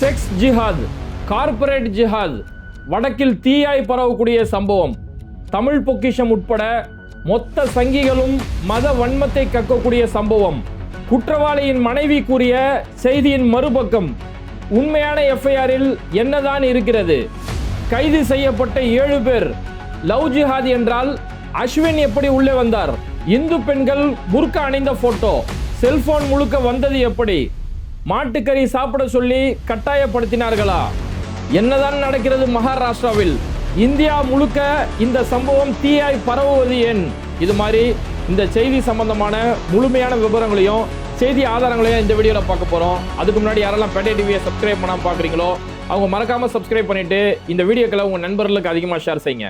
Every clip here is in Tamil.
செக்ஸ் ஜிஹாத், கார்ப்பரேட் ஜிஹாத், வடக்கில் தீயாய் பரவக்கூடிய சம்பவம், தமிழ் பொக்கிஷம் உட்பட மொத்த சங்கிகளும் மத வன்மத்தை கக்கக்கூடிய சம்பவம், குற்றவாளியின் மனைவி கூறிய செய்தியின் மறுபக்கம், உண்மையான எஃப்ஐஆரில் என்னதான் இருக்கிறது, கைது செய்யப்பட்ட 7 பேர், லவ் ஜிஹாத் என்றால் அஸ்வின் எப்படி உள்ளே வந்தார், இந்து பெண்கள் புர்கா அணிந்த போட்டோ, செல்போன் முழுக்க வந்தது எப்படி, மாட்டுக்கறி சாப்பிட சொல்லி கட்டாயப்படுத்தினார்களா, என்னதான் நடக்கிறது மகாராஷ்டிராவில், இந்தியா முழுக்க இந்த சம்பவம் தீயாய் பரவுவது ஏன், இது மாதிரி இந்த செய்தி சம்பந்தமான முழுமையான விவரங்களையும் செய்தி ஆதாரங்களையும் இந்த வீடியோவில் பார்க்க போகிறோம். அதுக்கு முன்னாடி யாரெல்லாம் பேட்டை டிவியை சப்ஸ்கிரைப் பண்ணாமல் பார்க்குறீங்களோ அவங்க மறக்காமல் சப்ஸ்கிரைப் பண்ணிவிட்டு இந்த வீடியோக்களை உங்கள் நண்பர்களுக்கு அதிகமாக ஷேர் செய்யுங்க.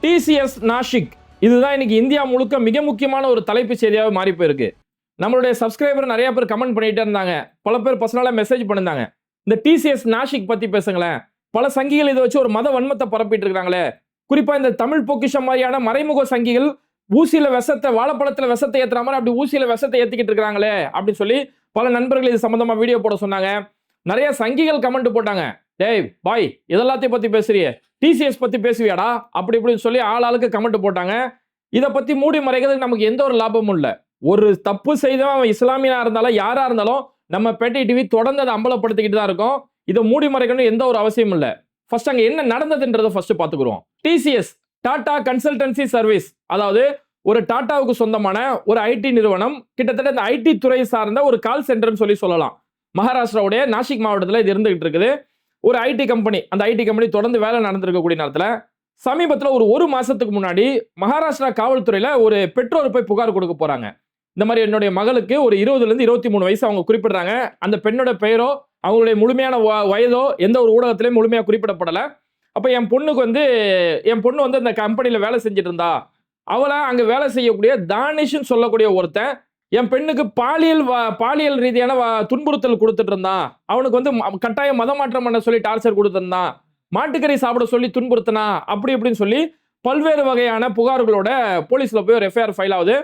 டிசிஎஸ் நாசிக், இதுதான் இன்னைக்கு இந்தியா முழுக்க மிக முக்கியமான ஒரு தலைப்பு செய்தியாக மாறி போயிருக்கு. நம்மளுடைய சப்ஸ்கிரைபர் நிறைய பேர் கமெண்ட் பண்ணிகிட்டே இருந்தாங்க, பல பேர் பர்சனலாக மெசேஜ் பண்ணியிருந்தாங்க, இந்த டிசிஎஸ் நாசிக் பற்றி பேசுங்களேன், பல சங்கிகள் இதை வச்சு ஒரு மத வன்மத்தை பரப்பிட்டு இருக்காங்களே, குறிப்பாக இந்த தமிழ் பொக்கிஷம் மாதிரியான மறைமுக சங்கிகள் ஊசியில விஷத்தை, வாழைப்பழத்தில் விஷத்தை ஏற்றுற மாதிரி அப்படி ஊசியில விஷத்தை ஏற்றிக்கிட்டு இருக்காங்களே அப்படின்னு சொல்லி பல நண்பர்கள் இது சம்பந்தமா வீடியோ போட சொன்னாங்க. நிறைய சங்கிகள் கமெண்ட் போட்டாங்க, டேய் பாய் இதெல்லாத்தையும் பற்றி பேசுறியே, டிசிஎஸ் பற்றி பேசுவியாடா அப்படி இப்படின்னு சொல்லி ஆளுக்கு கமெண்ட் போட்டாங்க. இதை பற்றி மூடி மறைக்கிறதுக்கு நமக்கு எந்த ஒரு லாபமும் இல்லை. ஒரு தப்பு செய்தவன் அவன் இஸ்லாமியனா இருந்தாலும் யாரா இருந்தாலும் நம்ம பேட்டை டிவி தொடர்ந்து அதை அம்பலப்படுத்திக்கிட்டு தான் இருக்கும். இதை மூடி மறைக்கணும் எந்த ஒரு அவசியமும் இல்லை. ஃபர்ஸ்ட் அங்கே என்ன நடந்ததுன்றதை ஃபர்ஸ்ட் பார்த்துக்குறோம். டிசிஎஸ், டாடா கன்சல்டன்சி சர்வீஸ், அதாவது ஒரு டாடாவுக்கு சொந்தமான ஒரு ஐடி நிறுவனம், கிட்டத்தட்ட இந்த ஐடி துறை சார்ந்த ஒரு கால் சென்டர்னு சொல்லலாம். மகாராஷ்டிராவுடைய நாசிக் மாவட்டத்தில் இது இருந்துகிட்டு இருக்குது. ஒரு ஐடி கம்பெனி, அந்த ஐடி கம்பெனி தொடர்ந்து வேலை நடந்திருக்கக்கூடிய நேரத்தில் சமீபத்தில் ஒரு மாசத்துக்கு முன்னாடி மகாராஷ்டிரா காவல்துறையில் ஒரு பெற்றோர் போய் புகார் கொடுக்க போறாங்க. இந்த மாதிரி என்னுடைய மகளுக்கு ஒரு 20 to 23 வயசு அவங்க குறிப்பிடுறாங்க. அந்த பெண்ணோட பெயரோ அவங்களுடைய முழுமையான வயதோ எந்த ஒரு ஊடகத்திலையும் முழுமையாக குறிப்பிடப்படலை. அப்போ என் பொண்ணு வந்து அந்த கம்பெனியில் வேலை செஞ்சுட்டு இருந்தா, அவளை அங்கே வேலை செய்யக்கூடிய தானிஷ்னு சொல்லக்கூடிய ஒருத்தன் என் பெண்ணுக்கு பாலியல் ரீதியான துன்புறுத்தல் கொடுத்துட்டு இருந்தான், அவனுக்கு வந்து கட்டாயம் மதமாற்றம் பண்ண சொல்லி டார்ச்சர் கொடுத்துருந்தான், மாட்டுக்கறி சாப்பிட சொல்லி துன்புறுத்தினா, அப்படி இப்படின்னு சொல்லி பல்வேறு வகையான புகார்களோட போலீஸில் போய் ஒரு எஃப்ஐஆர் ஃபைல் ஆகுது.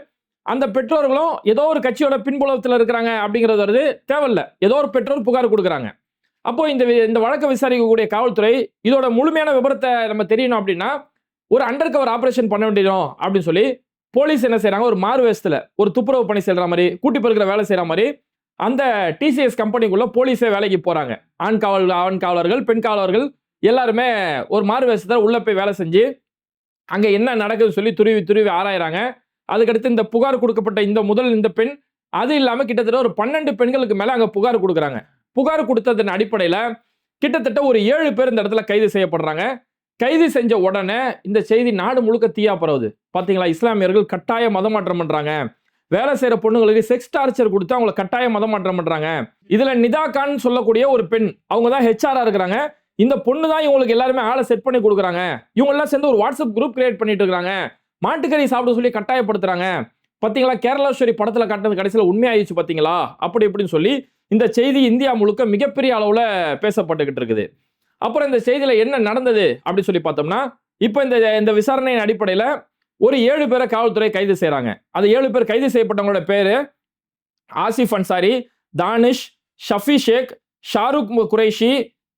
அந்த பெற்றோர்களும் ஏதோ ஒரு கட்சியோட பின்புலத்தில் இருக்கிறாங்க அப்படிங்கிறது வருது, தேவையில்லை, ஏதோ ஒரு பெற்றோர் புகார் கொடுக்குறாங்க. அப்போ இந்த வழக்கை விசாரிக்கக்கூடிய காவல்துறை இதோட முழுமையான விபரத்தை நம்ம தெரியணும் அப்படின்னா ஒரு அண்டர் கவர் ஆபரேஷன் பண்ண வேண்டியதும் அப்படின்னு சொல்லி போலீஸ் என்ன செய்யறாங்க, ஒரு மாறு வேஷத்துல ஒரு துப்புரவு பணி செய்யற மாதிரி, கூட்டி பெருக்கிற வேலை செய்யற மாதிரி அந்த டிசிஎஸ் கம்பெனிக்குள்ள போலீஸே வேலைக்கு போறாங்க. ஆண் காவலர்கள், பெண் காவலர்கள் எல்லாருமே ஒரு மாறு வேஷத்துல உள்ள போய் வேலை செஞ்சு அங்க என்ன நடக்குதுன்னு சொல்லி துருவி ஆராயிறாங்க. அதுக்கடுத்து இந்த புகார் கொடுக்கப்பட்ட இந்த பெண், அது இல்லாம கிட்டத்தட்ட ஒரு 12 பெண்களுக்கு மேல அங்க புகார் கொடுக்குறாங்க. புகார் கொடுத்ததன் அடிப்படையில கிட்டத்தட்ட ஒரு 7 பேர் இந்த இடத்துல கைது செய்யப்படுறாங்க. கைது செஞ்ச உடனே இந்த செய்தி நாடு முழுக்க தீயா பரவுது. பாத்தீங்களா, இஸ்லாமியர்கள் கட்டாய மதமாற்றம் பண்றாங்க, வேலை செய்யற பொண்ணுங்களுக்கு செக்ஸ் டார்ச்சர் கொடுத்து அவங்களை கட்டாய மதமாற்றம் பண்றாங்க. இதுல நிதா கான் சொல்லக்கூடிய ஒரு பெண், அவங்க தான் ஹெச்ஆரா இருக்கிறாங்க. இந்த பொண்ணு தான் இவங்களுக்கு எல்லாருமே ஆளை செட் பண்ணி கொடுக்குறாங்க. இவங்க எல்லாம் சேர்ந்து ஒரு வாட்ஸ்அப் குரூப் கிரியேட் பண்ணிட்டு இருக்காங்க, மாட்டுக்கறி சாப்பிட சொல்லி கட்டாயப்படுத்துறாங்க. பாத்தீங்களா, கேரளாஸ்வரி படத்துல காட்டினது கடைசியில் உண்மையாயிடுச்சு பாத்தீங்களா, அப்படி இப்படின்னு சொல்லி இந்த செய்தி இந்தியா முழுக்க மிகப்பெரிய அளவுல பேசப்பட்டுக்கிட்டு இருக்குது. அப்புறம் இந்த செய்தியில என்ன நடந்தது அப்படின்னு சொல்லி பார்த்தோம்னா, இப்போ இந்த விசாரணையின் அடிப்படையில் ஒரு 7 பேரை காவல்துறை கைது செய்யறாங்க. அது 7 பேர் கைது செய்யப்பட்டவங்களோட பேரு ஆசிஃப் அன்சாரி, தானிஷ், ஷஃபி ஷேக், ஷாருக் குரைஷி,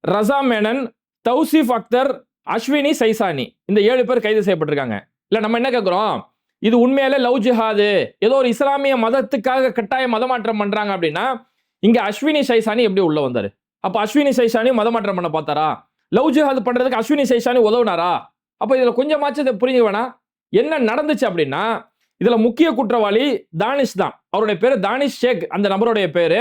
ரசா மேனன், தௌசிஃப் அக்தர், அஸ்வினி சைசானி, இந்த 7 பேர் கைது செய்யப்பட்டிருக்காங்க. இல்லை நம்ம என்ன கேட்குறோம், இது உண்மையிலே லவ் ஜிஹாது, ஏதோ ஒரு இஸ்லாமிய மதத்துக்காக கட்டாய மதமாற்றம் பண்றாங்க அப்படின்னா இங்க அஸ்வினி சைசானி எப்படி உள்ள வந்தாரு? அப்ப அஸ்வினி சைசானி மதமாற்றம் பண்ண பார்த்தாரா? லவ் ஜிஹாது பண்றதுக்கு அஸ்வினி சைசானி உதவுனாரா? அப்ப இதுல கொஞ்சமாச்சும் இதை புரிஞ்சு வேணா என்ன நடந்துச்சு அப்படின்னா, இதுல முக்கிய குற்றவாளி தானிஷ் தான். அவருடைய பேரு தானிஷ் ஷேக், அந்த நபருடைய பேரு.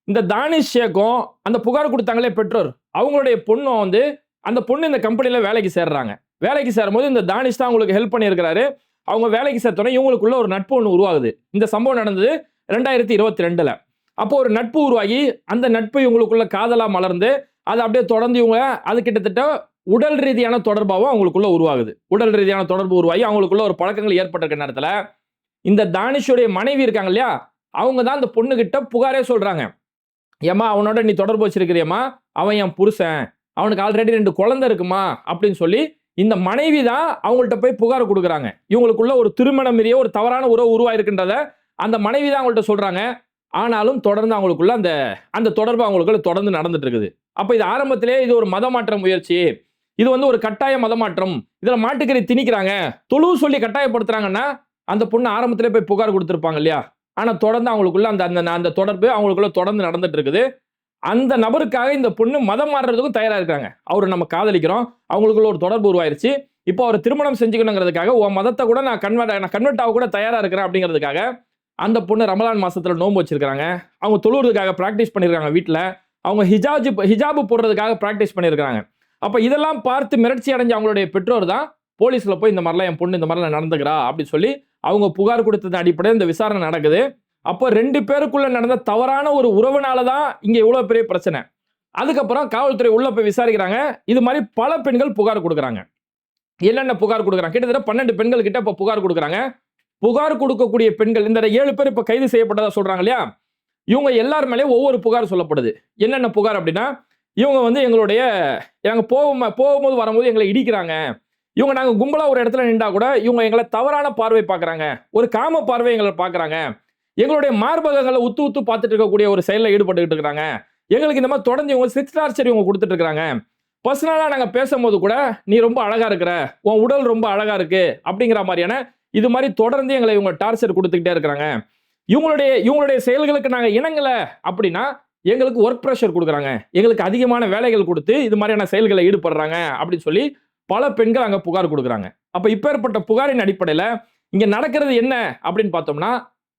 இந்த தானிஷ் ஷேக்கும் அந்த புகார் கொடுத்தாங்களே பெற்றோர், அவங்களுடைய பொண்ணும் வந்து அந்த பொண்ணு இந்த கம்பெனில வேலைக்கு சேர்றாங்க. வேலைக்கு சேரும்போது இந்த தானிஷ் தான் அவங்களுக்கு ஹெல்ப் பண்ணியிருக்கிறாரு. அவங்க வேலைக்கு சேர்த்தோன்னே இவங்களுக்குள்ள ஒரு நட்பு ஒன்று உருவாகுது. இந்த சம்பவம் நடந்தது 2022. அப்போ ஒரு நட்பு உருவாகி அந்த நட்பு இவங்களுக்குள்ள காதலா மலர்ந்து அது அப்படியே தொடர்ந்து இவங்க அது கிட்டத்தட்ட உடல் ரீதியான தொடர்பாகவும் அவங்களுக்குள்ள உருவாகுது. உடல் ரீதியான தொடர்பு உருவாகி அவங்களுக்குள்ள ஒரு பழக்கங்கள் ஏற்பட்டிருக்க நேரத்தில் இந்த தானிஷுடைய மனைவி இருக்காங்க இல்லையா, அவங்க தான் அந்த பொண்ணு கிட்ட புகாரே சொல்றாங்க, ஏமா அவனோட நீ தொடர்பு வச்சிருக்கிறியம்மா, அவன் என் புருஷன், அவனுக்கு ஆல்ரெடி 2 குழந்தை இருக்குமா அப்படின்னு சொல்லி இந்த மனைவி தான் அவங்கள்ட்ட போய் புகார் கொடுக்குறாங்க. இவங்களுக்குள்ள ஒரு திருமணம் மீறிய ஒரு தவறான உறவு உருவாயிருக்கின்றத அந்த மனைவி தான் அவங்கள்ட்ட சொல்றாங்க. ஆனாலும் தொடர்ந்து அவங்களுக்குள்ள அந்த தொடர்பு அவங்களுக்குள்ள தொடர்ந்து நடந்துட்டு இருக்குது. அப்ப இது ஆரம்பத்திலே இது ஒரு மத மாற்ற முயற்சி, இது வந்து ஒரு கட்டாய மதமாற்றம், இதுல மாட்டுக்கறி திணிக்கிறாங்க, தொழு சொல்லி கட்டாயப்படுத்துறாங்கன்னா அந்த பொண்ணு ஆரம்பத்திலே போய் புகார் கொடுத்திருப்பாங்க இல்லையா? ஆனா தொடர்ந்து அவங்களுக்குள்ள அந்த அந்த அந்த தொடர்பு அவங்களுக்குள்ள தொடர்ந்து நடந்துட்டு இருக்குது. அந்த நபருக்காக இந்த பொண்ணு மதம் மாறுறதுக்கும் தயாரா இருக்காங்க. அவரை நம்ம காதலிக்கிறோம், அவங்களுக்குள்ள ஒரு தொடர்பு உருவாயிருச்சு. இப்போ அவரை திருமணம் செஞ்சுக்கணுங்கிறதுக்காக உன் மதத்தை கூட நான் கன்வெர்ட் ஆக கூட தயாரா இருக்கிறேன் அப்படிங்கிறதுக்காக அந்த பொண்ணு ரமலான் மாசத்துல நோன்பு வச்சிருக்காங்க. அவங்க தொழுறதுக்காக பிராக்டிஸ் பண்ணிருக்காங்க வீட்டுல. அவங்க ஹிஜாபு போடுறதுக்காக பிராக்டிஸ் பண்ணிருக்காங்க. அப்ப இதெல்லாம் பார்த்து மிரட்சி அடைஞ்ச அவங்களுடைய பெற்றோர் தான் போலீஸ்ல போய் இந்த மாதிரிலாம் என் பொண்ணு இந்த மாதிரிலாம் நடந்துக்கிறா அப்படின்னு சொல்லி அவங்க புகார் கொடுத்தது அடிப்படையில் இந்த விசாரணை நடக்குது. அப்போ 2 பேருக்குள்ள நடந்த தவறான ஒரு உறவுனால தான் இங்க இவ்வளவு பெரிய பிரச்சனை. அதுக்கப்புறம் காவல்துறை உள்ள போய் விசாரிக்கிறாங்க. இது மாதிரி பல பெண்கள் புகார் கொடுக்குறாங்க. என்னென்ன புகார் கொடுக்குறாங்க? கிட்டத்தட்ட 12 பெண்கள் கிட்ட இப்ப புகார் கொடுக்குறாங்க. புகார் கொடுக்கக்கூடிய பெண்கள் இந்த 7 பேர் இப்ப கைது செய்யப்பட்டதா சொல்றாங்க இல்லையா? இவங்க எல்லார் மேலேயும் ஒவ்வொரு புகார் சொல்லப்படுது. என்னென்ன புகார் அப்படின்னா, இவங்க வந்து நாங்க போகும்போது வரும்போது எங்களை இடிக்கிறாங்க. இவங்க நாங்க கும்பலா ஒரு இடத்துல நின்றா கூட இவங்க எங்களை தவறான பார்வை பார்க்கறாங்க. ஒரு காம பார்வை எங்களை பார்க்கறாங்க. எங்களுடைய மார்பகங்களை உத்து உத்து பார்த்துட்டு இருக்கக்கூடிய ஒரு செயல்ல ஈடுபட்டுக்கிட்டு இருக்காங்க. எங்களுக்கு இந்த மாதிரி தொடர்ந்து இவங்க செக்ஸ் டார்ச்சர் இவங்க கொடுத்துட்டு இருக்காங்க. பர்சனலா நாங்க பேசும்போது கூட நீ ரொம்ப அழகா இருக்கிற, உன் உடல் ரொம்ப அழகா இருக்கு அப்படிங்கிற மாதிரியான இது மாதிரி தொடர்ந்து எங்களை இவங்க டார்ச்சர் கொடுத்துக்கிட்டே இருக்கிறாங்க. இவங்களுடைய செயல்களுக்கு நாங்க இணங்கல அப்படின்னா எங்களுக்கு ஒர்க் பிரஷர் கொடுக்குறாங்க, எங்களுக்கு அதிகமான வேலைகள் கொடுத்து இது மாதிரியான செயல்களை ஈடுபடுறாங்க அப்படின்னு சொல்லி பல பெண்கள் அங்க புகார் கொடுக்குறாங்க. அப்ப இப்பேற்பட்ட புகாரின் அடிப்படையில இங்க நடக்கிறது என்ன அப்படின்னு பார்த்தோம்னா,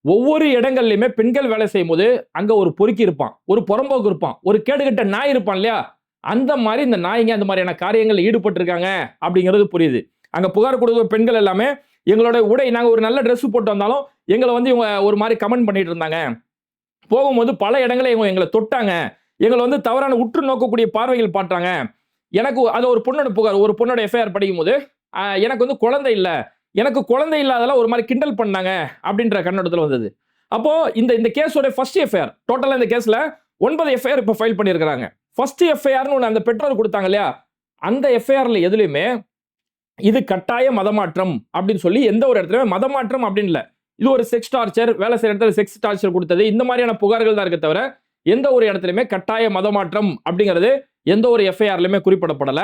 ஒவ்வொரு இடங்கள்லயுமே பெண்கள் வேலை செய்யும் போது அங்க ஒரு பொறுக்கி இருப்பான், ஒரு புறம்போக்கு இருப்பான், ஒரு கேடுகட்ட நாய் இருப்பான் இல்லையா? அந்த மாதிரி இந்த நாய்ங்க அந்த மாதிரியான காரியங்கள் ஈடுபட்டு இருக்காங்க அப்படிங்கிறது புரியுது. அங்க புகார் கொடுக்கிற பெண்கள் எல்லாமே எங்களோட உடை, நாங்க ஒரு நல்ல Dress போட்டு வந்தாலும் எங்களை வந்து இவங்க ஒரு மாதிரி கமெண்ட் பண்ணிட்டு இருந்தாங்க. போகும்போது பல இடங்களில் இவங்க எங்களை தொட்டாங்க, எங்களை வந்து தவறான உற்று நோக்கக்கூடிய பார்வைகள் பார்த்தாங்க. எனக்கு அது ஒரு பொண்ணோட புகார். ஒரு பொண்ணோட எஃப்ஐஆர் படிக்கும்போது எனக்கு வந்து குழந்தை இல்ல, எனக்கு குழந்தை இல்லாதெல்லாம் ஒரு மாதிரி கிண்டல் பண்ணாங்க அப்படின்ற கண்ணோட்டத்தில் வந்தது. அப்போ இந்த கேஸோட ஃபர்ஸ்ட் எஃப்ஐஆர், டோட்டலா இந்த கேஸ்ல 9 எஃப்ஐஆர் இப்போ ஃபைல் பண்ணியிருக்காங்க. ஃபர்ஸ்ட் எஃப்ஐஆர்னு ஒன்று அந்த பெற்றோர் கொடுத்தாங்க இல்லையா? அந்த எஃப்ஐஆர்ல எதுலையுமே இது கட்டாய மதமாற்றம் அப்படின்னு சொல்லி எந்த ஒரு இடத்துலயுமே மதமாற்றம் அப்படின்னு இல்ல, இது ஒரு செக்ஸ் டார்ச்சர், வேலை செய்யற இடத்துல செக்ஸ் டார்ச்சர் கொடுத்தது, இந்த மாதிரியான புகார்கள் தான் இருக்க தவிர எந்த ஒரு இடத்துலயுமே கட்டாய மதமாற்றம் அப்படிங்கிறது எந்த ஒரு எஃப்ஐஆர்லயுமே குறிப்பிடப்படல.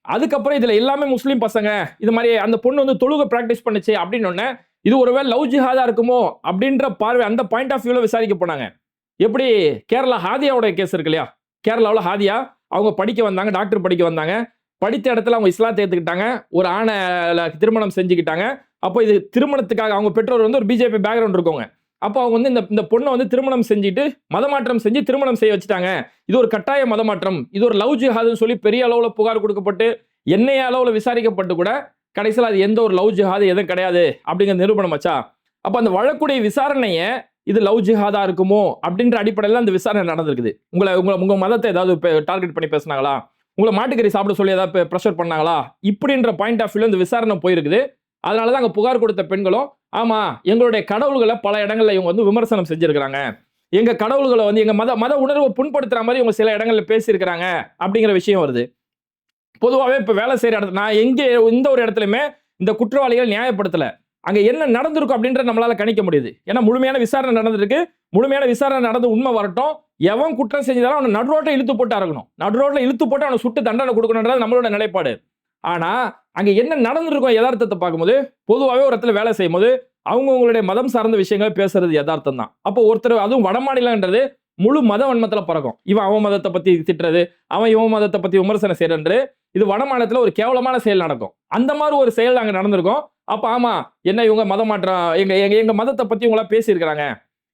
அதுக்கப்புறம் இதுல எல்லாமே முஸ்லீம் பசங்க, இது மாதிரி அந்த பொண்ணு வந்து தொழுகை பிராக்டிஸ் பண்ணுச்சு அப்படின்னு ஒண்ணு, இது ஒருவேளை லவ் ஜிஹாதா இருக்குமோ அப்படின்ற பார்வை அந்த பாயிண்ட் ஆஃப் வியூல விசாரிக்க போனாங்க. எப்படி கேரளா ஹாதியாவோட கேஸ் இருக்கு இல்லையா? கேரளாவில் ஹாதியா அவங்க படிக்க வந்தாங்க, டாக்டர் படிக்க வந்தாங்க. படித்த இடத்துல அவங்க இஸ்லாத்தை ஏத்துக்கிட்டாங்க, ஒரு ஆணை திருமணம் செஞ்சுக்கிட்டாங்க. அப்போ இது திருமணத்துக்காக அவங்க பெற்றோர் வந்து ஒரு பிஜேபி பேக்ரவுண்ட் இருக்கவங்க. அப்போ அவங்க வந்து இந்த பொண்ணை வந்து திருமணம் செஞ்சுட்டு மதமாற்றம் செஞ்சு திருமணம் செய்ய வச்சுட்டாங்க. இது ஒரு கட்டாய மதமாற்றம், இது ஒரு லவ் ஜிஹாதுன்னு சொல்லி பெரிய அளவுல புகார் கொடுக்கப்பட்டு எண்ணெய் அளவுல விசாரிக்கப்பட்டு கூட கடைசியில் அது எந்த ஒரு லவ் ஜிஹாது எதுவும் கிடையாது அப்படிங்கிற நிரூபணம் ஆச்சா? அப்போ அந்த வழக்குடைய விசாரணையை இது லவ் ஜிஹாதா இருக்குமோ அப்படின்ற அடிப்படையில் அந்த விசாரணை நடந்திருக்குது. உங்க மதத்தை ஏதாவது டார்கெட் பண்ணி பேசினாங்களா? உங்களை மாட்டுக்கறி சாப்பிட சொல்லி ஏதாவது ப்ரெஷர் பண்ணாங்களா? இப்படின்ற பாயிண்ட் ஆஃப் வியூல இந்த விசாரணை போயிருக்குது. அதனால தான் அங்க புகார் கொடுத்த பெண்களும், ஆமா எங்களுடைய கடவுள்களை பல இடங்கள்ல இவங்க வந்து விமர்சனம் செஞ்சிருக்கிறாங்க, எங்க கடவுள்களை வந்து எங்க மத உணர்வை புண்படுத்துற மாதிரி இவங்க சில இடங்கள்ல பேசியிருக்கிறாங்க அப்படிங்கிற விஷயம் வருது. பொதுவாகவே இப்ப வேலை செய்யற இடத்துல நான் எந்த ஒரு இடத்துலயுமே இந்த குற்றவாளிகள் நியாயப்படுத்தல, அங்க என்ன நடந்திருக்கும் அப்படின்றத நம்மளால கணிக்க முடியுது. ஏன்னா முழுமையான விசாரணை நடந்திருக்கு. முழுமையான விசாரணை நடந்து உண்மை வரட்டும், எவன் குற்றம் செஞ்சாலும் அவனை நடுரோட்டை இழுத்து போட்டு அறக்கணும், நடுரோட்ல இழுத்து போட்டு அவனை சுட்டு தண்டனை கொடுக்கணும்ன்றது நம்மளோட நிலைப்பாடு. ஆனா அங்க என்ன நடந்திருக்கும் யதார்த்தத்தை பார்க்கும்போது, பொதுவாகவே ஒரு இடத்துல வேலை செய்யும் போது அவங்களுடைய மதம் சார்ந்த விஷயங்களை பேசுறது யதார்த்தம் தான். அப்போ ஒருத்தர், அதுவும் வட மாநிலன்றது முழு மத வன்மத்துல பறக்கும். இவன் அவன் மதத்தை பத்தி திட்டுறது, அவன் இவன் மதத்தை பத்தி விமர்சனம் செய்யறது, இது வட மாநிலத்துல ஒரு கேவலமான செயல் நடக்கும். அந்த மாதிரி ஒரு செயல் அங்க நடந்திருக்கும். அப்ப ஆமா என்ன இவங்க மதம் மாற்றம், எங்க மதத்தை பத்தி இவங்களா பேசியிருக்கிறாங்க.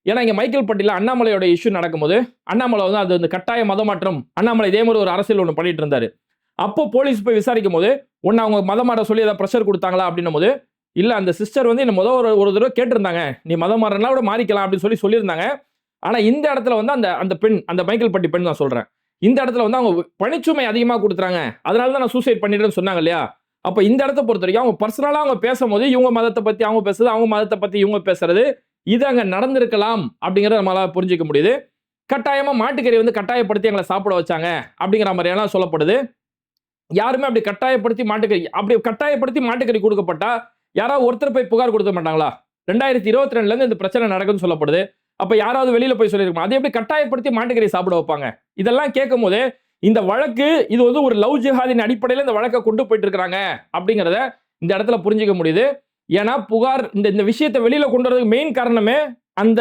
ஏன்னா இங்க மைக்கேல்பட்டியில அண்ணாமலையோட இஷ்யூ நடக்கும்போது அண்ணாமலை வந்து அது வந்து கட்டாய மதமாற்றம், அண்ணாமலை இதே மாதிரி ஒரு அரசியல் ஒன்று பண்ணிட்டு இருந்தாரு. அப்போ போலீஸ் போய் விசாரிக்கும் போது ஒன்னு அவங்க மதம் மாற சொல்லி ஏதாவது ப்ரெஷர் கொடுத்தாங்களா அப்படின்னும் போது, இல்ல அந்த சிஸ்டர் வந்து என்ன ஒரு தடவை கேட்டிருந்தாங்க, நீ மதம் மாறனா கூட மாறிக்கலாம் அப்படின்னு சொல்லியிருந்தாங்க. ஆனா இந்த இடத்துல வந்து அந்த பெண், அந்த மைக்கேல்பட்டி பெண் தான் சொல்றேன், இந்த இடத்துல வந்து அவங்க பணிச்சுமை அதிகமா கொடுத்துறாங்க, அதனால தான் நான் சூசைட் பண்ணிட்டேன்னு சொன்னாங்க இல்லையா? அப்ப இந்த இடத்தை பொறுத்த வரைக்கும் அவங்க பர்சனலா அவங்க பேசும்போது இவங்க மதத்தை பத்தி அவங்க பேசுறது, அவங்க மதத்தை பத்தி இவங்க பேசுறது, இது அங்க நடந்திருக்கலாம் அப்படிங்கறத நம்மளால புரிஞ்சிக்க முடியுது. கட்டாயமா மாட்டுக்கறி வந்து கட்டாயப்படுத்தி எங்களை சாப்பிட வச்சாங்க அப்படிங்கிற மாதிரியெல்லாம் சொல்லப்படுது. யாருமே அப்படி கட்டாயப்படுத்தி மாட்டுக்கறி கொடுக்கப்பட்டா யாராவது ஒருத்தர் போய் புகார் கொடுக்க மாட்டாங்களா? 2022ல இருந்து இந்த பிரச்சனை நடக்குதுன்னு சொல்லப்படுது. அப்ப யாராவது வெளியில போய் சொல்லிருக்கோம், அதை எப்படி கட்டாயப்படுத்தி மாட்டுக்கறி சாப்பிட வைப்பாங்க? இதெல்லாம் கேட்கும் போது இந்த வழக்கு இது வந்து ஒரு லவ் ஜிஹாதின் அடிப்படையில் இந்த வழக்கை கொண்டு போயிட்டு இருக்காங்க அப்படிங்கிறத இந்த இடத்துல புரிஞ்சுக்க முடியுது. ஏன்னா புகார் இந்த விஷயத்தை வெளியில கொண்டு வரதுக்கு மெயின் காரணமே அந்த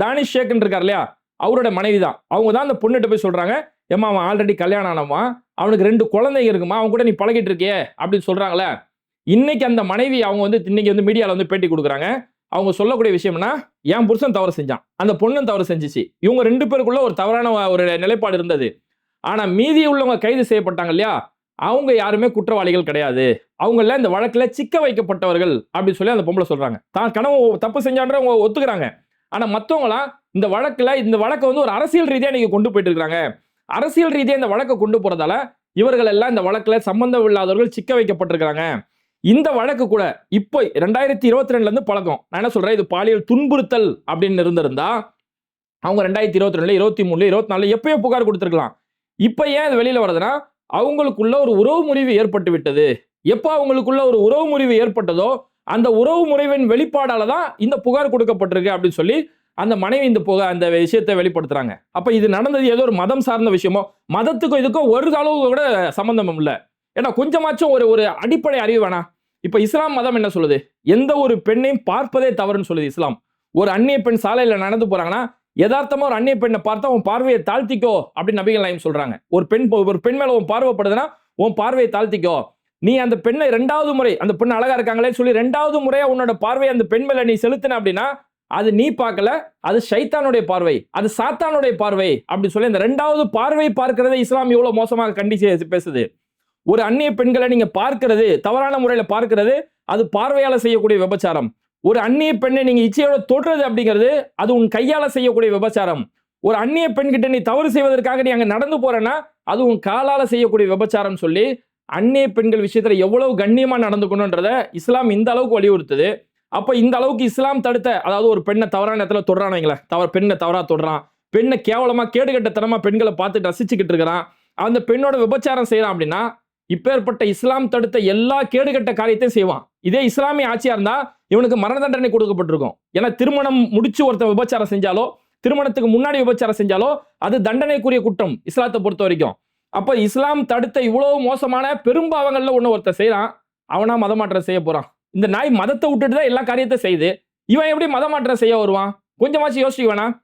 தானிஷ் ஷேக் இருக்கார் இல்லையா, அவரோட மனைவி தான். அவங்க தான் அந்த பொண்ணுகிட்ட போய் சொல்றாங்க, ஏமா அவன் ஆல்ரெடி கல்யாணம் ஆனவா, அவனுக்கு 2 குழந்தைங்க இருக்குமா, அவன் கூட நீ பழகிட்டு இருக்கியே அப்படின்னு சொல்றாங்களே. இன்னைக்கு அந்த மனைவி அவங்க வந்து இன்னைக்கு வந்து மீடியால வந்து பேட்டி கொடுக்குறாங்க. அவங்க சொல்லக்கூடிய விஷயம்னா, என் புருஷன் தவறு செஞ்சான், அந்த பொண்ணும் தவறு செஞ்சிச்சு, இவங்க 2 பேருக்குள்ள ஒரு தவறான ஒரு நிலைப்பாடு இருந்தது. ஆனா மீதி உள்ளவங்க கைது செய்யப்பட்டாங்க இல்லையா, அவங்க யாருமே குற்றவாளிகள் கிடையாது, அவங்கள இந்த வழக்குல சிக்க வைக்கப்பட்டவர்கள் அப்படின்னு சொல்லி அந்த பொம்பளை சொல்றாங்க. தான் கணவன் தப்பு செஞ்சான்ற அவங்க ஒத்துக்கிறாங்க. ஆனா மத்தவங்களாம் இந்த வழக்கை வந்து ஒரு அரசியல் ரீதியா நீங்க கொண்டு போயிட்டு இருக்காங்க, அரசியல் ரீதியா இந்த வழக்கை கொண்டு போறதால இவர்கள் எல்லாம் இந்த வழக்குல சம்பந்தம் இல்லாதவர்கள் சிக்க வைக்கப்பட்டிருக்காங்க. இந்த வழக்கு கூட இப்போ 2022 இருந்து பழக்கம். நான் என்ன சொல்றேன், இது பாலியல் துன்புறுத்தல் அப்படின்னு இருந்திருந்தா அவங்க 2022, 23, 24 எப்பயோ புகார் கொடுத்திருக்கலாம். இப்ப ஏன் இது வெளியில வருதுன்னா, அவங்களுக்குள்ள ஒரு உறவு முறிவு ஏற்பட்டு விட்டது. எப்ப அவங்களுக்குள்ள ஒரு உறவு முறிவு ஏற்பட்டதோ அந்த உறவு முறிவின் வெளிப்பாடால தான் இந்த புகார் கொடுக்கப்பட்டிருக்கு அப்படின்னு சொல்லி அந்த மனைவி அந்த விஷயத்தை வெளிப்படுத்துறாங்க. அப்ப இது நடந்தது ஏதோ ஒரு மதம் சார்ந்த விஷயமோ, மதத்துக்கும் இதுக்கும் ஒரு அளவு கூட சம்பந்தமும் இல்ல. ஏன்னா கொஞ்சமாச்சும் ஒரு அடிப்படை அறிவு வேணாம். இப்ப இஸ்லாம் மதம் என்ன சொல்லுது, எந்த ஒரு பெண்ணையும் பார்ப்பதே தவறுன்னு சொல்லுது இஸ்லாம். ஒரு அந்நிய பெண் சாலையில நடந்து போறாங்கன்னா யதார்த்தமா ஒரு அந்நிய பெண்ணை பார்த்தா உன் பார்வையை தாழ்த்திக்கோ அப்படின்னு நபிகள் நாயகம் சொல்றாங்க. ஒரு பெண் மேல உன் பார்வைப்படுதுன்னா உன் பார்வையை தாழ்த்திக்கோ. நீ அந்த பெண்ணை 2வது முறை, அந்த பெண் அழகா இருக்காங்களே சொல்லி 2வது முறையா உன்னோட பார்வையை அந்த பெண் மேல நீ செலுத்தின அப்படின்னா அது நீ பார்க்கல, அது ஷைத்தானுடைய பார்வை, அது சாத்தானுடைய பார்வை அப்படி சொல்லி அந்த 2வது பார்வை பார்க்கிறதை இஸ்லாம் எவ்வளவு மோசமாக கண்டிச்சு பேசுது. ஒரு அந்நிய பெண்களை நீங்க பார்க்கிறது, தவறான முறையில பார்க்கிறது, அது பார்வையால செய்யக்கூடிய விபச்சாரம். ஒரு அந்நிய பெண்ணை நீங்க இச்சையோட தொடுறது அப்படிங்கிறது அது உன் கையால செய்யக்கூடிய விபச்சாரம். ஒரு அந்நிய பெண் கிட்ட நீ தவறு செய்வதற்காக நீ அங்க நடந்து போறேன்னா அது உன் காலால செய்யக்கூடிய விபச்சாரம் சொல்லி அந்நிய பெண்கள் விஷயத்துல எவ்வளவு கண்ணியமா நடந்துக்கணும்ன்றத இஸ்லாம் இந்த அளவுக்கு வலியுறுத்துது. அப்ப இந்த அளவுக்கு இஸ்லாம் தடுத்த, அதாவது ஒரு பெண்ணை தவறான இடத்துல தொடுறானுங்களே, பெண்ணை தவறா தொடுறான், பெண்ணை கேவலமா கேடுகட்டத்தனமா பெண்களை பார்த்து ரசிச்சுக்கிட்டு இருக்கிறான், அந்த பெண்ணோட விபச்சாரம் செய்யறான் அப்படின்னா இப்பேற்பட்ட இஸ்லாம் தடுத்த எல்லா கேடுகட்ட காரியத்தையும் செய்வான். இதே இஸ்லாமிய ஆட்சியா இருந்தா இவனுக்கு மரண தண்டனை கொடுக்கப்பட்டிருக்கும். ஏன்னா திருமணம் முடிச்சு ஒருத்தன் விபச்சாரம் செஞ்சாலோ, திருமணத்துக்கு முன்னாடி விபச்சாரம் செஞ்சாலோ அது தண்டனைக்குரிய குற்றம் இஸ்லாத்தை பொறுத்த வரைக்கும். அப்ப இஸ்லாம் தடுத்த இவ்வளவு மோசமான பெரும்பாவங்கள்ல ஒண்ணு ஒருத்தர் செய்யறான், அவனா மதமாற்றம் செய்ய போறான். இந்த நாய் மதத்தை விட்டுட்டு தான் எல்லா காரியத்தை செய்யுது, இவன் எப்படி மதமாற்றம் செய்ய வருவான்? கொஞ்சமாச்சு யோசிக்க வேணாம்.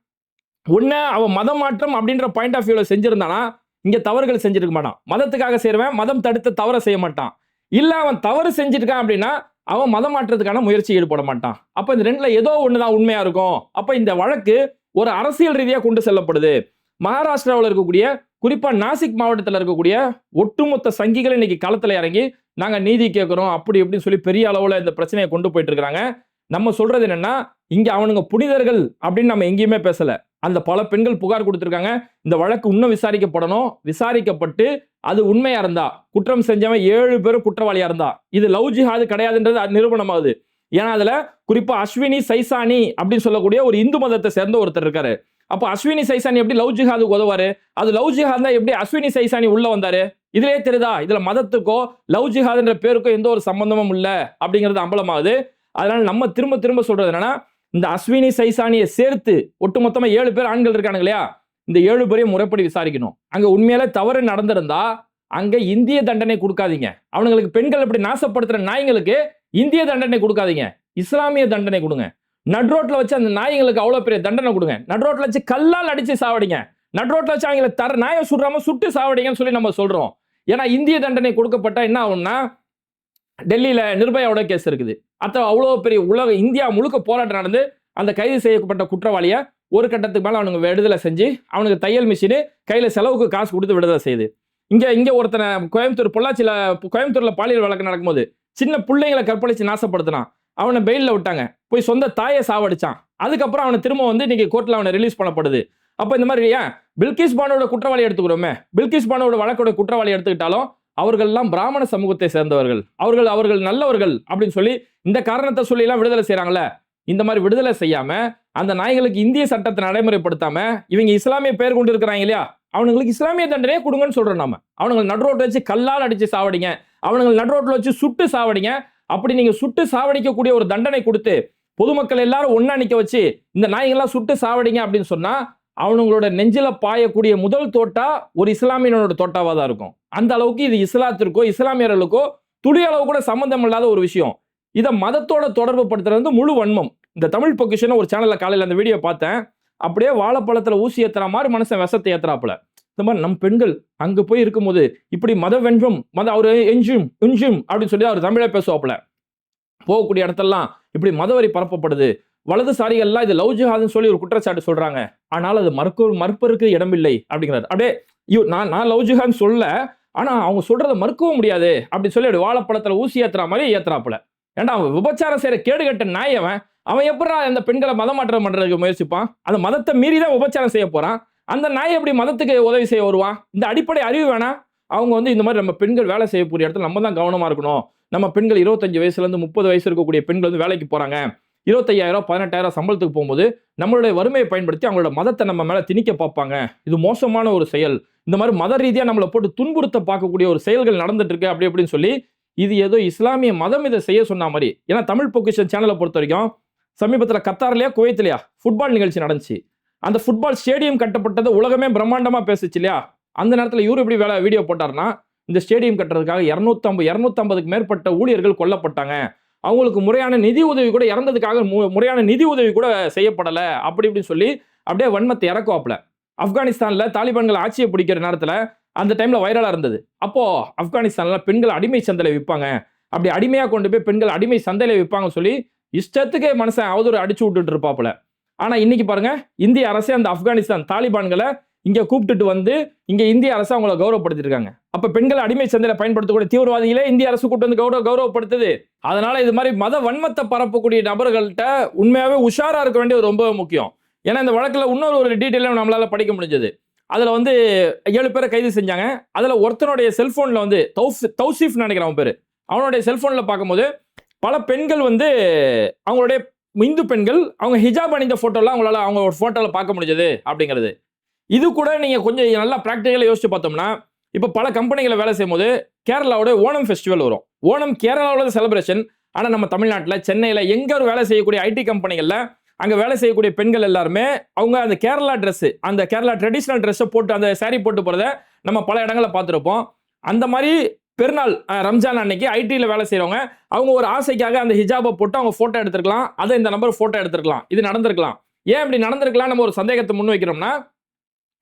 ஒண்ணு அவன் மதமாற்றம் அப்படின்ற பாயிண்ட் ஆஃப் வியூல செஞ்சிருந்தானா இங்க தவறுகள் செஞ்சிருக்க மாட்டான். மதத்துக்காக செய்யறவன் மதம் தடுத்த தவற செய்ய மாட்டான். இல்ல அவன் தவறு செஞ்சிருக்கான் அப்படின்னா அவன் மதம் மாற்றத்துக்கான முயற்சி ஈடுபட மாட்டான். அப்ப இந்த ரெண்டுல ஏதோ ஒண்ணுதான் உண்மையா இருக்கும். அப்ப இந்த வழக்கு ஒரு அரசியல் ரீதியா கொண்டு செல்லப்படுது. மகாராஷ்டிராவில் இருக்கக்கூடிய, குறிப்பா நாசிக் மாவட்டத்தில் இருக்கக்கூடிய ஒட்டுமொத்த சங்கிகள் இன்னைக்கு களத்துல இறங்கி நாங்க நீதி கேட்கிறோம் அப்படி இப்படின்னு சொல்லி பெரிய அளவுல இந்த பிரச்சனையை கொண்டு போயிட்டு இருக்காங்க. நம்ம சொல்றது என்னன்னா, இங்க அவனுங்க புனிதர்கள் அப்படின்னு நம்ம எங்கேயுமே பேசல. அந்த பல பெண்கள் புகார் கொடுத்திருக்காங்க. இந்த வழக்கு இன்னும் விசாரிக்கப்படணும். விசாரிக்கப்பட்டு அது உண்மையா இருந்தா, குற்றம் செஞ்சவன் 7 பேரும் குற்றவாளியா இருந்தா, இது லவ் ஜிஹாது கிடையாதுன்றது நிரூபணமாகுது. ஏன்னா அதுல குறிப்பா அஸ்வினி சைசானி அப்படின்னு சொல்லக்கூடிய ஒரு இந்து மதத்தை சேர்ந்த ஒருத்தர் இருக்காரு. அப்ப அஸ்வினி சைசானி எப்படி லவ் ஜிஹாதுக்கு உதவாரு? அது லவ் ஜிஹாத் தான் எப்படி அஸ்வினி சைசானி உள்ள வந்தாரு? இதுலயே தெரியுதா, இதுல மதத்துக்கோ லவ் ஜிஹாதுன்ற பேருக்கோ எந்த ஒரு சம்பந்தமும் இல்ல அப்படிங்கிறது அம்பலமாகுது. அதனால நம்ம திரும்ப திரும்ப சொல்றது என்னன்னா, இந்த அஸ்வினி சைசானியை சேர்த்து ஒட்டுமொத்தமா 7 பேர் ஆண்கள் இருக்கானுங்க இல்லையா, இந்த 7 பேரையும் முறைப்படி விசாரிக்கணும். அங்க உண்மையில தவறு நடந்திருந்தா அங்க இந்திய தண்டனை கொடுக்காதீங்க. அவங்களுக்கு பெண்கள் எப்படி நாசப்படுத்துற நாய்களுக்கு இந்திய தண்டனை கொடுக்காதீங்க, இஸ்லாமிய தண்டனை கொடுங்க. நட்ரோட்ல வச்சு அந்த நாய்களுக்கு அவ்வளவு பெரிய தண்டனை கொடுங்க. நட்ரோட்ல வச்சு கல்லால் அடிச்சு சாவடிங்க. நட்ரோட்ல வச்சு அவங்களை நாயை சுடுறாம சுட்டு சாவடிங்கன்னு சொல்லி நம்ம சொல்றோம். ஏன்னா இந்திய தண்டனை கொடுக்கப்பட்ட என்ன ஆகும்னா, டெல்லியில நிர்பயாவோட கேஸ் இருக்குது. அவ்வளவு பெரிய இந்தியா முழுக்க போராட்டம் நடந்து அந்த கைது செய்யப்பட்ட குற்றவாளியை ஒரு கட்டத்துக்கு மேல அவனுக்கு விடுதலை செஞ்சு அவனுக்கு தையல் மிஷின் கையில செலவுக்கு காசு கொடுத்து விடுதலை செய்யுது. இங்க ஒருத்தனை கோயம்புத்தூர்ல பாலியல் வழக்கு நடக்கும்போது சின்ன பிள்ளைங்களை கற்பழிச்சு நாசப்படுத்தினான், அவனை பெயில்ல விட்டாங்க. போய் சொந்த தாயை சாவடிச்சான். அதுக்கப்புறம் அவனை திரும்ப வந்து இன்னைக்கு கோர்ட்ல அவனை ரிலீஸ் பண்ணப்படுது. அப்ப இந்த மாதிரி ஏன் பில்கிஸ் பானோட குற்றவாளி எடுத்துக்கிறோமே, பில்கிஸ் பானோட வழக்கோட குற்றவாளி எடுத்துக்கிட்டாலும் அவர்கள் எல்லாம் பிராமண சமூகத்தை சேர்ந்தவர்கள், அவர்கள் நல்லவர்கள் அப்படின்னு சொல்லி இந்த காரணத்தை சொல்லி எல்லாம் விடுதலை செய்யறாங்கல்ல. இந்த மாதிரி விடுதலை செய்யாம அந்த நாய்களுக்கு இந்திய சட்டத்தை நடைமுறைப்படுத்தாம இவங்க இஸ்லாமிய பெயர் கொண்டு இருக்கிறாங்க இல்லையா, அவனுங்களுக்கு இஸ்லாமிய தண்டனையே கொடுங்கன்னு சொல்றோம் நாம. அவனுங்க நடுரோட்ல வச்சு கல்லால் அடிச்சு சாவடிங்க, அவனுங்க நடுரோட்ல வச்சு சுட்டு சாவடிங்க. அப்படி நீங்க சுட்டு சாவடிக்கக்கூடிய ஒரு தண்டனை கொடுத்து பொதுமக்கள் எல்லாரும் ஒண்ணா நிக்க வச்சு இந்த நாய்கள்லாம் சுட்டு சாவடிங்க அப்படின்னு சொன்னா அவனுங்களோட நெஞ்சில பாயக்கூடிய முதல் தோட்டா ஒரு இஸ்லாமியனோட தோட்டாவா தான் இருக்கும். அந்த அளவுக்கு இது இஸ்லாத்திற்கோ இஸ்லாமியர்களுக்கோ துளி அளவு கூட சம்பந்தம் இல்லாத ஒரு விஷயம். இதை மதத்தோட தொடர்பு படுத்துறது முழு வன்மம். இந்த தமிழ் பொக்கிஷன் ஒரு சேனல்ல காலையில் அந்த வீடியோ பார்த்தேன். அப்படியே வாழைப்பழத்துல ஊசி ஏத்துற மாதிரி மனுஷன் விஷத்தை ஏத்துறாப்புல. இந்த மாதிரி நம் பெண்கள் அங்க போய் இருக்கும்போது இப்படி மத வென்றும் அவர் எஞ்சும் அப்படின்னு சொல்லி அவர் தமிழை பேசுவாப்புல. போகக்கூடிய இடத்தெல்லாம் இப்படி மதவரி பரப்பப்படுது, வலதுசாரிகள்லாம் இது லவ் ஜிஹாதுன்னு சொல்லி ஒரு குற்றச்சாட்டு சொல்றாங்க. ஆனால் அது மறுப்பதற்கு இடமில்லை அப்படிங்கிறார். அப்படியே நான் லவ் ஜிஹாதுன்னு சொல்ல, ஆனா அவங்க சொல்றதை மறுக்கவும் முடியாது அப்படின்னு சொல்லி அப்படி வாழைப்பழத்துல ஊசி ஏத்துற மாதிரி ஏத்துறாப்புல. ஏன்டா அவன் விபச்சாரம் செய்யற கேடு கட்ட நாய் அவன் எப்படி அந்த பெண்களை மதம் மாற்றம் பண்றதுக்கு முயற்சிப்பான்? அந்த மதத்தை மீறி தான் விபச்சாரம் செய்ய போறான். அந்த நாய் எப்படி மதத்துக்கு உதவி செய்ய வருவான்? இந்த அடிப்படை அறிவு வேணாம். அவங்க இந்த மாதிரி நம்ம பெண்கள் வேலை செய்யக்கூடிய இடத்துல நம்ம தான் கவனமா இருக்கணும். நம்ம பெண்கள் 25 வயசுல இருந்து 30 வயசு இருக்கக்கூடிய பெண்கள் வேலைக்கு போறாங்க. 25,000 18,000 சம்பளத்துக்கு போகும்போது நம்மளுடைய வறுமையை பயன்படுத்தி அவங்களோட மதத்தை நம்ம மேல திணிக்க பார்ப்பாங்க. இது மோசமான ஒரு செயல். இந்த மாதிரி மத ரீதியா நம்மளை போட்டு துன்புறுத்த பார்க்கக்கூடிய ஒரு செயல்கள் நடந்துட்டு இருக்கு அப்படி அப்படின்னு சொல்லி இது ஏதோ இஸ்லாமிய மதம் இதை செய்ய சொன்ன மாதிரி. ஏன்னா தமிழ் பொக்கிஷன் சேனலை பொறுத்த வரைக்கும் சமீபத்தில் கத்தார்லயா குவைத்லயா ஃபுட்பால் நிகழ்ச்சி நடந்துச்சு. அந்த ஃபுட்பால் ஸ்டேடியம் கட்டப்பட்டது உலகமே பிரம்மாண்டமா பேசுச்சு இல்லையா? அந்த நேரத்தில் இவரு எப்படி வீடியோ போட்டாருன்னா, இந்த ஸ்டேடியம் கட்டுறதுக்காக 250க்கு மேற்பட்ட ஊழியர்கள் கொல்லப்பட்டாங்க, அவங்களுக்கு முறையான நிதி உதவி கூட இறந்ததுக்காக முறையான நிதி உதவி கூட செய்யப்படலை அப்படி இப்படின்னு சொல்லி அப்படியே வன்மத்தை இறக்குவாப்புல. ஆப்கானிஸ்தான்ல தாலிபான்கள் ஆட்சியை பிடிக்கிற நேரத்தில் அந்த டைம்ல வைரலா இருந்தது. அப்போ ஆப்கானிஸ்தான்ல பெண்கள் அடிமை சந்தையில விற்பாங்க, அப்படி அடிமையா கொண்டு போய் பெண்கள் அடிமை சந்தையில விற்பாங்கன்னு சொல்லி இஷ்டத்துக்கு மனுஷன் அவதூறு அடிச்சு விட்டுட்டு இருப்பாப்புல. ஆனா இன்னைக்கு பாருங்க, இந்திய அரசே அந்த ஆப்கானிஸ்தான் தாலிபான்களை இங்க கூப்பிட்டுட்டு இங்க இந்திய அரசு அவங்களை கௌரவப்படுத்திருக்காங்க. அப்ப பெண்கள் அடிமை சந்தையில பயன்படுத்தக்கூடிய தீவிரவாதிகளே இந்திய அரசு கூட்டு கௌரவப்படுத்துது. அதனால இது மாதிரி மத வன்மத்தை பரப்பக்கூடிய நபர்கள்ட்ட உண்மையாவே உஷாரா இருக்க வேண்டியது ரொம்ப முக்கியம். ஏன்னா இந்த வழக்குல இன்னொரு ஒரு டீட்டெயிலும் நம்மளால படிக்க முடிஞ்சது. அதுல 7 பேரை கைது செஞ்சாங்க. அதுல ஒருத்தனுடைய செல்போன்ல தௌசிஃப் நினைக்கிறேன் அவன் பேரு. அவனுடைய செல்போன்ல பார்க்கும்போது பல பெண்கள் அவங்களுடைய இந்து பெண்கள் அவங்க ஹிஜாப் அணிந்த போட்டோலாம் அவங்க போட்டோல பார்க்க முடிஞ்சது அப்படிங்கிறது. இது கூட நீங்க கொஞ்சம் நல்லா பிராக்டிகலா யோசிச்சு பார்த்தோம்னா, இப்ப பல கம்பெனிகளை வேலை செய்யும் போது கேரளாவோட ஓணம் ஃபெஸ்டிவல் வரும். ஓணம் கேரளாவோட செலிப்ரேஷன். ஆனா நம்ம தமிழ்நாட்டில் சென்னையில எங்க ஒரு வேலை செய்யக்கூடிய ஐடி கம்பெனிகள்ல அங்க வேலை செய்யக்கூடிய பெண்கள் எல்லாருமே அவங்க அந்த கேரளா ட்ரெஸ், அந்த கேரளா ட்ரெடிஷனல் ட்ரெஸ்ஸை போட்டு அந்த சாரி போட்டு போறதை நம்ம பல இடங்களை பார்த்துருப்போம். அந்த மாதிரி பெருநாள் ரம்ஜான் அன்னைக்கு ஐடியில் வேலை செய்யறவங்க அவங்க ஒரு ஆசைக்காக அந்த ஹிஜாபை போட்டு அவங்க போட்டோ எடுத்துருக்கலாம், அதை இந்த நம்பர் போட்டோ எடுத்துருக்கலாம், இது நடந்திருக்கலாம். ஏன் இப்படி நடந்திருக்கலாம் நம்ம ஒரு சந்தேகத்தை முன் வைக்கிறோம்னா,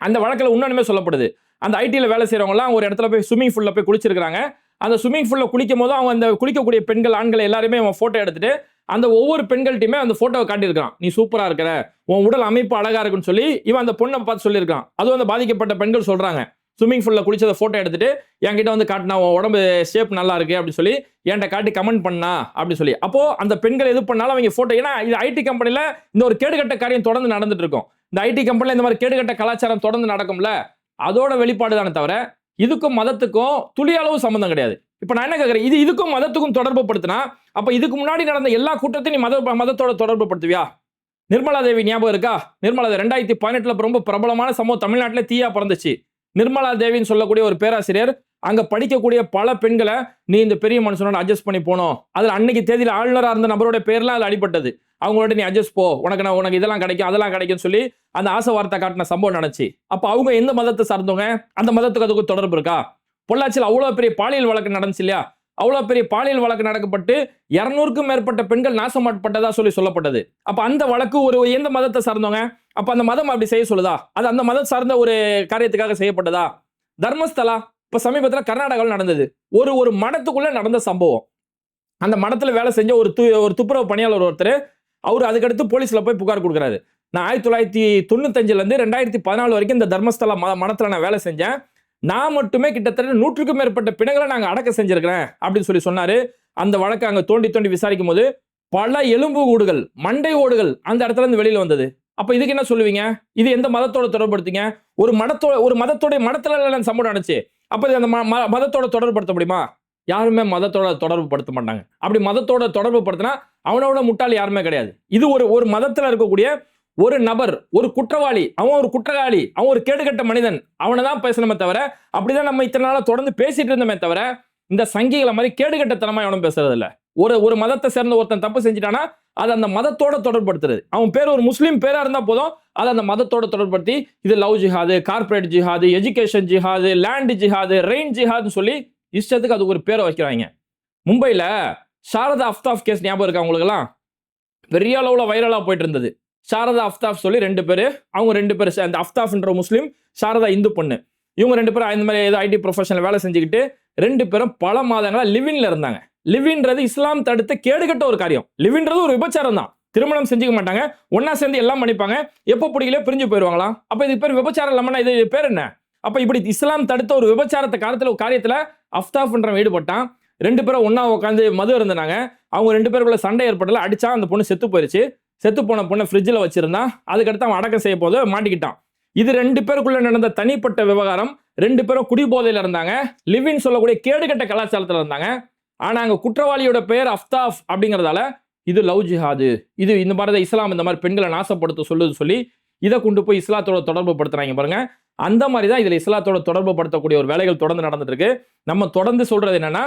அந்த வழக்கில் இன்னொன்னுமே சொல்லப்படுது. அந்த ஐடியில் வேலை செய்யறவங்கலாம் ஒரு இடத்துல போய் ஸ்விமிங் பூல்ல போய் குளிச்சிருக்காங்க. அந்த ஸ்விமிங் பூல்ல குளிக்கும் போது அவங்க அந்த குளிக்கக்கூடிய பெண்கள் ஆண்கள் எல்லாருமே அவன் போட்டோ எடுத்துட்டு அந்த ஒவ்வொரு பெண்கள்ட்டையுமே அந்த போட்டோவை காட்டியிருக்கான். நீ சூப்பரா இருக்கிற, உன் உடல் அமைப்பு அழகா இருக்குன்னு சொல்லி இவன் அந்த பொண்ணை பார்த்து சொல்லியிருக்கான். அதுவும் அந்த பாதிக்கப்பட்ட பெண்கள் சொல்றாங்க, ஸ்விமிங் பூல்ல குளிச்சதை போட்டோ எடுத்துட்டு என்கிட்ட காட்டினா உன் உடம்பு ஷேப் நல்லா இருக்கு அப்படின்னு சொல்லி என்கிட்ட காட்டி கமெண்ட் பண்ணா அப்படின்னு சொல்லி. அப்போ அந்த பெண்கள் எது பண்ணாலும் அவங்க போட்டோ, ஏன்னா இது ஐடி கம்பெனில இந்த ஒரு கேடுகட்ட காரியம் தொடர்ந்து நடந்துட்டு இருக்கும். இந்த ஐடி கம்பெனில இந்த மாதிரி கேடுகட்ட கலாச்சாரம் தொடர்ந்து நடக்கும்ல, அதோட வெளிப்பாடு தானே தவிர இதுக்கும் மதத்துக்கும் துளி அளவு சம்பந்தம் கிடையாது. இப்ப நான் என்ன கேட்கிறேன், இதுக்கும் மதத்துக்கும் தொடர்பு படுத்தினா அப்ப இதுக்கு முன்னாடி நடந்த எல்லா கூட்டத்தையும் நீ மதத்தோட தொடர்பு படுத்துவியா? நிர்மலா தேவி ஞாபகம் இருக்கா? நிர்மலா தேவி 2018 ரொம்ப பிரபலமான சம்பவம் தமிழ்நாட்டில் தீயா பிறந்துச்சு. நிர்மலா தேவின்னு சொல்லக்கூடிய ஒரு பேராசிரியர் அங்க படிக்கக்கூடிய பல பெண்களை நீ இந்த பெரிய மனுஷனோட அட்ஜஸ்ட் பண்ணி போனோம், அதுல அன்னைக்கு தேதியில் ஆளுநராக இருந்த நபருடைய பேர்லாம் அதுல அடிபட்டது. அவங்களோட நீ அட்ஜஸ்ட் போ, உனக்கு இதெல்லாம் கிடைக்கும் அதெல்லாம் கிடைக்கும்னு சொல்லி அந்த ஆசை வார்த்தை காட்டின சம்பவம் நடந்துச்சு. அப்ப அவங்க எந்த மதத்தை சார்ந்தவங்க? அந்த மதத்துக்கு அதுக்கு தொடர்பு இருக்கா? பொள்ளாச்சியில் அவ்வளவு பெரிய பாலியல் வழக்கு நடந்துச்சு இல்லையா? அவ்வளவு பெரிய பாலியல் வழக்கு நடக்கப்பட்டு 200க்கும் மேற்பட்ட பெண்கள் நாசமாட்டப்பட்டதா சொல்லப்பட்டது. அப்ப அந்த வழக்கு ஒரு எந்த மதத்தை சார்ந்தவங்க? அப்ப அந்த மதம் அப்படி செய்ய சொல்லுதா? அது அந்த மதம் சார்ந்த ஒரு காரியத்துக்காக செய்யப்பட்டதா? தர்மஸ்தலா இப்ப சமீபத்தில் கர்நாடகாவில் நடந்தது. ஒரு மடத்துக்குள்ள நடந்த சம்பவம். அந்த மடத்துல வேலை செஞ்ச ஒரு துப்புரவு பணியாளர் ஒருத்தர் அவர் அதுக்கடுத்து போலீஸ்ல போய் புகார் கொடுக்குறாரு. நான் 1995 இருந்து 2014 வரைக்கும் இந்த தர்மஸ்தலா மடத்துல நான் வேலை செஞ்சேன். நான் மட்டுமே கிட்டத்தட்ட 100க்கும் மேற்பட்ட பிணங்களை நாங்க அடக்க செஞ்சிருக்கிறேன் அப்படின்னு சொல்லி சொன்னாரு. அந்த வழக்கை அங்க தோண்டி விசாரிக்கும் போது பல எலும்பு கூடுகள், மண்டை ஓடுகள் அந்த இடத்துல இருந்து வெளியில வந்தது. அப்ப இதுக்கு என்ன சொல்லுவீங்க? இது எந்த மதத்தோட தொடர்படுத்தீங்க? ஒரு மதத்தோட மடத்துல சம்பவம் நடந்துச்சு. அப்ப இது அந்த மதத்தோட தொடர்புபடுத்த முடியுமா? யாருமே மதத்தோட தொடர்பு படுத்த மாட்டாங்க. அப்படி மதத்தோட தொடர்பு படுத்தினா அவனோட முட்டாள் யாருமே கிடையாது. இது ஒரு மதத்துல இருக்கக்கூடிய ஒரு நபர், ஒரு குற்றவாளி, அவன் ஒரு குற்றவாளி, அவன் ஒரு கேடுகட்ட மனிதன், அவனை தான் பேசணுமே தவிர, அப்படிதான் நம்ம இத்தனை நாளா தொடர்ந்து பேசிட்டு இருந்தோமே தவிர இந்த சங்கிகளை மாதிரி கேடுகட்டத்தனமா எவனும் பேசுறது இல்ல. ஒரு மதத்தை சேர்ந்த ஒருத்தன் தப்பு செஞ்சுட்டானா அது அந்த மதத்தோட தொடர்படுத்துறது. அவன் பேர் ஒரு முஸ்லீம் பேரா இருந்தா போதும், அதை அந்த மதத்தோட தொடர்படுத்தி இது லவ் ஜிஹாது, கார்பரேட் ஜிஹாது, எஜுகேஷன் ஜிஹாது, லேண்ட் ஜிஹாது, ரெயின் ஜிஹாதுன்னு சொல்லி இஷ்டத்துக்கு அது ஒரு பேரை வைக்கிறாங்க. மும்பையில் சாரதா அஃப்தாப் கேஸ் ஞாபகம் இருக்கா உங்களுக்கெல்லாம்? பெரிய அளவில் வைரலாக போயிட்டு இருந்தது. சாரதா அஃப்தாப் சொல்லி 2 பேர், அவங்க 2 பேர், அந்த அஃப்தாப்ன்ற முஸ்லீம், சாரதா இந்து பொண்ணு. இவங்க 2 பேரும் இந்த மாதிரி ஏதோ ஐடி ப்ரொஃபஷனில் வேலை செஞ்சுக்கிட்டு 2 பேரும் பல மாதங்களா லிவின்ல இருந்தாங்க. லிவின்றது இஸ்லாம் தடுத்த கேடுகட்ட ஒரு காரியம். லிவின்றது ஒரு விபச்சாரம் தான். திருமணம் செஞ்சுக்க மாட்டாங்க, ஒன்னா சேர்ந்து எல்லாம் பண்ணிப்பாங்க, எப்போ பிடிக்கல பிரிஞ்சு போயிடுவாங்களாம். அப்ப இது பேர் விபச்சாரம் இல்லாமன்னா இது பேர் என்ன? அப்ப இப்படி இஸ்லாம் தடுத்த ஒரு விபச்சாரத்தை காரியத்துல அஃப்தாப்ன்றவன் ஈடுபட்டான். 2 பேரும் ஒன்னா உட்காந்து மது இருந்தாங்க. அவங்க 2 பேருக்குள்ள சண்டை ஏற்படல, அடிச்சா அந்த பொண்ணு செத்து போயிருச்சு. செத்து போன பொண்ணை ஃப்ரிட்ஜில் வச்சிருந்தான். அதுக்கடுத்து அவன் அடக்கம் செய்ய போது மாட்டிக்கிட்டான். இது 2 பேருக்குள்ள நடந்த தனிப்பட்ட விவகாரம். 2 பேரும் குடிபோதையில் இருந்தாங்க, லிவின் சொல்லக்கூடிய கேடுகட்ட கலாச்சாரத்தில் இருந்தாங்க. ஆனா அங்க குற்றவாளியோட பெயர் அஃப்தாப் அப்படிங்கறதால இது லவ் ஜிஹாது, இது இந்த மாதிரி இஸ்லாம் இந்த மாதிரி பெண்களை நாசப்படுத்த சொல்லுது சொல்லி இதை கொண்டு போய் இஸ்லாத்தோட தொடர்பு படுத்துறாங்க பாருங்க. அந்த மாதிரி தான் இதுல இஸ்லாத்தோட தொடர்பு படுத்தக்கூடிய ஒரு வேலைகள் தொடர்ந்து நடந்துட்டு இருக்கு. நம்ம தொடர்ந்து சொல்றது என்னன்னா,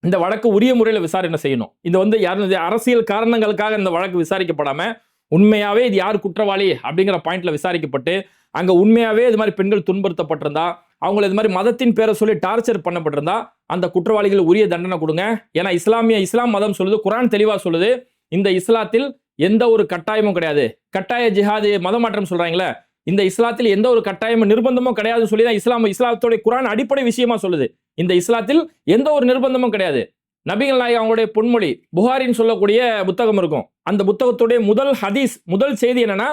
இந்த வழக்கு உரிய முறையில் விசாரணை செய்யணும். இது யாரும் அரசியல் காரணங்களுக்காக இந்த வழக்கு விசாரிக்கப்படாம உண்மையாவே இது யார் குற்றவாளி அப்படிங்கிற பாயிண்ட்ல விசாரிக்கப்பட்டு அங்க உண்மையாவே இது மாதிரி பெண்கள் துன்புறுத்தப்பட்டிருந்தா, அவங்களை இது மாதிரி மதத்தின் பேரை சொல்லி டார்ச்சர் பண்ணப்பட்டிருந்தா அந்த குற்றவாளிகள் உரிய தண்டனை கொடுங்க. ஏன்னா இஸ்லாம் மதம் சொல்லுது, குர்ஆன் தெளிவா சொல்லுது, இந்த இஸ்லாத்தில் எந்த ஒரு கட்டாயமும் கிடையாது. கட்டாய ஜிஹாது மத மாற்றம் சொல்றாங்களே, இந்த இஸ்லாத்தில் எந்த ஒரு கட்டாயமும் நிர்பந்தமும் கிடையாது சொல்லி தான் இஸ்லாத்தோட குர்ஆன் அடிப்படை விஷயமா சொல்லுது. இந்த இஸ்லாத்தில் எந்த ஒரு நிர்பந்தமும் கிடையாது. நபிகள் நாயகம் அவங்களுடைய பொன்மொழி புகாரின்னு சொல்லக்கூடிய புத்தகம் இருக்கும். அந்த புத்தகத்துடைய முதல் ஹதீஸ், முதல் செய்தி என்னன்னா,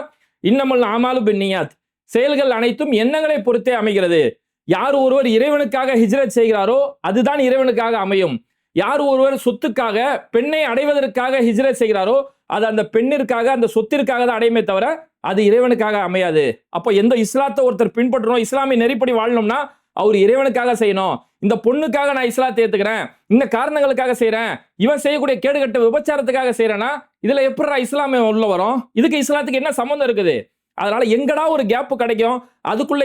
இன்னமல் அமாலு பின்னியாத், செயல்கள் அனைத்தும் எண்ணங்களை பொறுத்தே அமைகிறது. யார் ஒருவர் இறைவனுக்காக ஹிஜ்ரத் செய்கிறாரோ அதுதான் இறைவனுக்காக அமையும். யார் ஒருவர் சொத்துக்காக, பெண்ணை அடைவதற்காக ஹிஜ்ரத் செய்கிறாரோ அது அந்த பெண்ணிற்காக, அந்த சொத்திற்காக தான் அடையுமே தவிர அது இறைவனுக்காக அமையாது. அப்போ எந்த இஸ்லாத்தை ஒருத்தர் பின்பற்றணும், இஸ்லாமிய நெறிப்படி வாழணும்னா அவர் இறைவனுக்காக செய்யணும். இந்த பொண்ணுக்காக நான் இஸ்லாத்தை ஏத்துக்கிறேன், இந்த காரணங்களுக்காக செய்யறேன், இவன் செய்யக்கூடிய கேடுகட்ட விபச்சாரத்துக்காக செய்யறேன்னா இதுல எப்படி இஸ்லாமிய உள்ள வரும்? இதுக்கு இஸ்லாத்துக்கு என்ன சம்பந்தம் இருக்குது? அதனால எங்கடா ஒரு கேப் கிடைக்கும், அதுக்குள்ள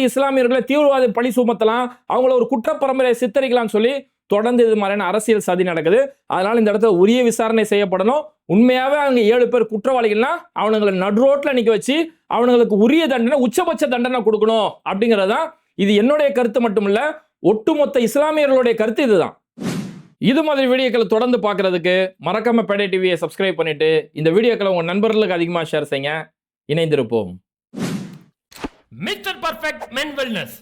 இஸ்லாமியர்களை தீவிரவாத பழி சுமத்தலாம், அவங்கள ஒரு குற்ற பரம்பரையை சித்தரிக்கலாம் சொல்லி தொடர்ந்து இது மாதிரியான அரசியல் சதி நடக்குது. அதனால இந்த இடத்துல உரிய விசாரணை செய்யப்படணும். உண்மையாவே அவங்க 7 பேர் குற்றவாளிகள்னா அவனுங்களை நடுரோட்ல நிக்க வச்சு அவங்களுக்கு உரிய தண்டனை, உச்சபட்ச தண்டனை கொடுக்கணும் அப்படிங்கறதுதான். இது என்னுடைய கருத்து மட்டுமில்ல, ஒட்டுமொத்த இஸ்லாமியர்களுடைய கருத்து இதுதான். இது மாதிரி வீடியோக்களை தொடர்ந்து பார்க்கறதுக்கு மறக்காம பேடை டிவியை சப்ஸ்கிரைப் பண்ணிட்டு இந்த வீடியோக்களை உங்க நண்பர்களுக்கு அதிகமா ஷேர் செய்யுங்க. இணைந்திருப்போம். மிஸ்டர் பர்ஃபெக்ட் மென் வெல்னஸ்,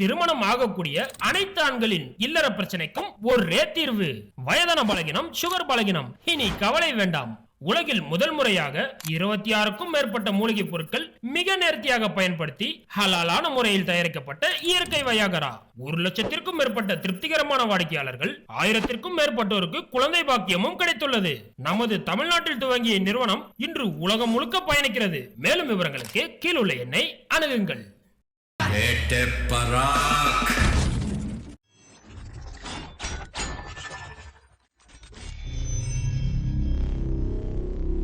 திருமணம் ஆகக்கூடிய அனைத்து ஆண்களின் இல்லற பிரச்சனைக்கும் ஒரே தீர்வு. வயதான பலகினம், சுகர் பலகினம், இனி கவலை வேண்டாம். உலகில் முதல் முறையாக 26க்கும் மேற்பட்ட மூலிகை பொருட்கள் மிக நேர்த்தியாக பயன்படுத்தி ஹலாலான முறையில் தயாரிக்கப்பட்ட இயற்கை வயாகரா. 1,00,000க்கும் மேற்பட்ட திருப்திகரமான வாடிக்கையாளர்கள், 1000க்கும் மேற்பட்டோருக்கு குழந்தை பாக்கியமும் கிடைத்துள்ளது. நமது தமிழ்நாட்டில் துவங்கிய நிறுவனம் இன்று உலகம் முழுக்க பயணிக்கிறது. மேலும் விவரங்களுக்கு கீழுள்ள எண்ணை அணுகுங்கள்.